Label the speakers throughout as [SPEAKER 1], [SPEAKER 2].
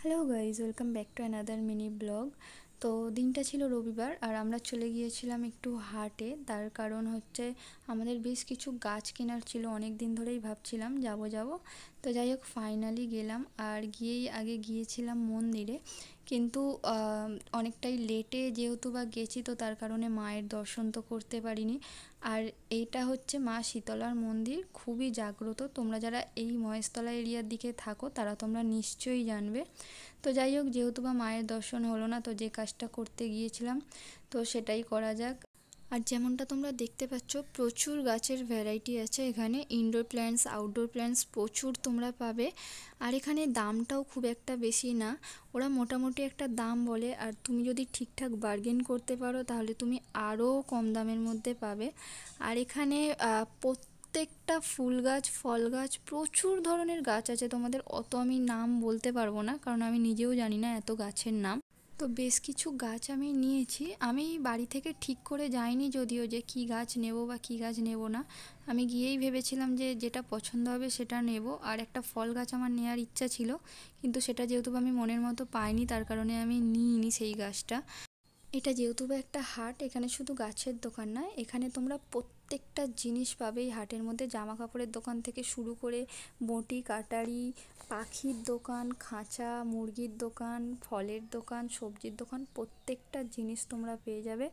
[SPEAKER 1] Hello guys, welcome back to another mini blog. তো দিনটা ছিল রবিবার আর আমরা চলে গিয়েছিলাম একটু হাটে। তার কারণ হচ্ছে আমাদের বেশ কিছু গাছ কেনার ছিল, অনেক দিন ধরেই ভাবছিলাম যাব যাব। তো যাই হোক, ফাইনালি গেলাম। আর গিয়েই আগে গিয়েছিলাম মন্দিরে, কিন্তু অনেকটাই লেটে যেহেতু বা গেছি, তো তার কারণে মায়ের দর্শন তো করতে পারিনি। আর এইটা হচ্ছে মা শীতলার মন্দির, খুবই জাগ্রত। তোমরা যারা এই মহেশতলা এরিয়ার দিকে থাকো তারা তোমরা নিশ্চয়ই জানবে। তো যাই হোক, যেহেতু বা মায়ের দর্শন হলো না, তো যে কাজটা করতে গিয়েছিলাম তো সেটাই করা যাক। আর যেমনটা তোমরা দেখতে পাচ্ছ, প্রচুর গাছের ভ্যারাইটি আছে এখানে। ইনডোর প্ল্যান্টস, আউটডোর প্ল্যান্টস প্রচুর তোমরা পাবে। আর এখানে দামটাও খুব একটা বেশি না, ওরা মোটামুটি একটা দাম বলে। আর তুমি যদি ঠিকঠাক বার্গেন করতে পারো তাহলে তুমি আরও কম দামের মধ্যে পাবে। আর এখানে প্রত্যেকটা ফুল গাছ, ফল গাছ, প্রচুর ধরনের গাছ আছে। তোমাদের অত আমি নাম বলতে পারবো না, কারণ আমি নিজেও জানি না এত গাছের নাম। তো বেশ কিছু গাছ আমি নিয়েছি। আমি বাড়ি থেকে ঠিক করে যাইনি যদিও, যে কী গাছ নেব বা কী গাছ নেব না। আমি গিয়েই ভেবেছিলাম যে যেটা পছন্দ হবে সেটা নেব। আর একটা ফল গাছ আমার নেওয়ার ইচ্ছা ছিল, কিন্তু সেটা যেহেতু আমি মনের মতো পাইনি, তার কারণে আমি নিইনি সেই গাছটা। এটা যেহেতু বা একটা হাট, এখানে শুধু গাছের দোকান নয়, এখানে তোমরা প্রত্যেকটা জিনিস পাবে এই হাটের মধ্যে। জামা কাপড়ের দোকান থেকে শুরু করে বঁটি কাটারি, পাখির দোকান, খাঁচা, মুরগির দোকান, ফলের দোকান, সবজির দোকান, প্রত্যেকটা জিনিস তোমরা পেয়ে যাবে।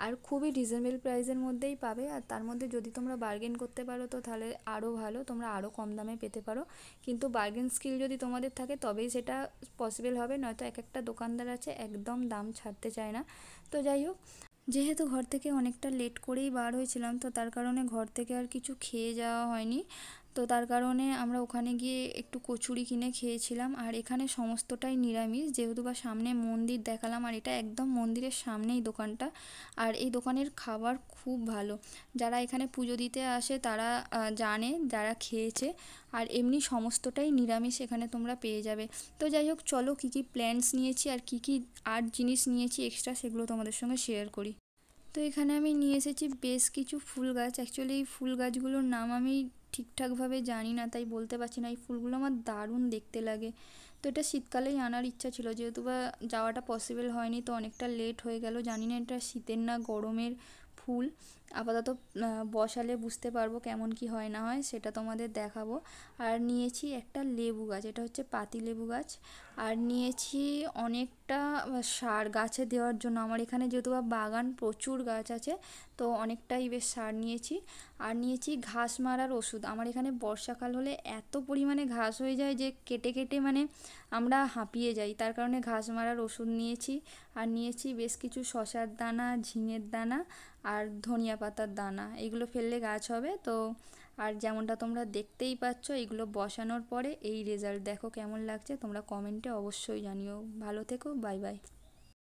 [SPEAKER 1] আর খুবই রিজনেবল প্রাইসের মধ্যেই পাবে। আর তার মধ্যে যদি তোমরা বার্গেন করতে পারো তো তাহলে আরও ভালো, তোমরা আরও কম দামে পেতে পারো। কিন্তু বার্গেন স্কিল যদি তোমাদের থাকে তবেই সেটা পসিবল হবে, নয়তো এক একটা দোকানদার আছে একদম দাম ছাড়তে চায় না। তো যাই হোক, যেহেতু ঘর থেকে অনেকটা লেট করেই বার হয়েছিলাম, তো তার কারণে ঘর থেকে আর কিছু খেয়ে যাওয়া হয়নি। তো তার কারণে আমরা ওখানে গিয়ে একটু কচুরি কিনে খেয়েছিলাম। আর এখানে সমস্তটাই নিরামিষ, যেহেতু বা সামনে মন্দির দেখালাম, আর এটা একদম মন্দিরের সামনেই দোকানটা। আর এই দোকানের খাবার খুব ভালো। যারা এখানে পুজো দিতে আসে তারা জানে, যারা খেয়েছে। আর এমনি সমস্তটাই নিরামিষ এখানে তোমরা পেয়ে যাবে। তো যাই হোক, চলো কী কী প্ল্যান্টস নিয়েছি আর কী কী আর জিনিস নিয়েছি এক্সট্রা, সেগুলো তোমাদের সঙ্গে শেয়ার করি। তো এখানে আমি নিয়ে এসেছি বেশ কিছু ফুল গাছ। অ্যাকচুয়ালি এই ফুল গাছগুলোর নাম আমি ঠিকঠাকভাবে জানি না, তাই বলতে পারছি না। এই ফুলগুলো আমার দারুণ দেখতে লাগে। তো এটা শীতকালেই আনার ইচ্ছা ছিল, যেহেতু বা যাওয়াটা পসিবল হয়নি, তো অনেকটা লেট হয়ে গেল। জানি না এটা শীতের না গরমের ফুল। আপাতত বসালে বুঝতে পারবো কেমন কি হয় না হয়, সেটা তোমাদের দেখাবো। আর নিয়েছি একটা লেবু গাছ, এটা হচ্ছে পাতি লেবু গাছ। আর নিয়েছি অনেকটা সার গাছে দেওয়ার জন্য। আমার এখানে যেহেতু বা বাগান, প্রচুর গাছ আছে, তো অনেকটাই বেশ সার নিয়েছি। আর নিয়েছি ঘাস মারার ওষুধ। আমার এখানে বর্ষাকাল হলে এত পরিমাণে ঘাস হয়ে যায় যে কেটে কেটে মানে আমরা হাঁপিয়ে যাই, তার কারণে ঘাস মারার ওষুধ নিয়েছি। আর নিয়েছি বেশ কিছু শসার দানা, ঝিঙের দানা আর ধনিয়া পাতার দানা। এগুলো ফেললে গাছ হবে তো। আর যেমনটা তোমরা দেখতেই পাচ্ছ, এগুলো বসানোর পরে এই রেজাল্ট দেখো কেমন লাগছে, তোমরা কমেন্টে অবশ্যই জানিও। ভালো থেকো, বাই বাই।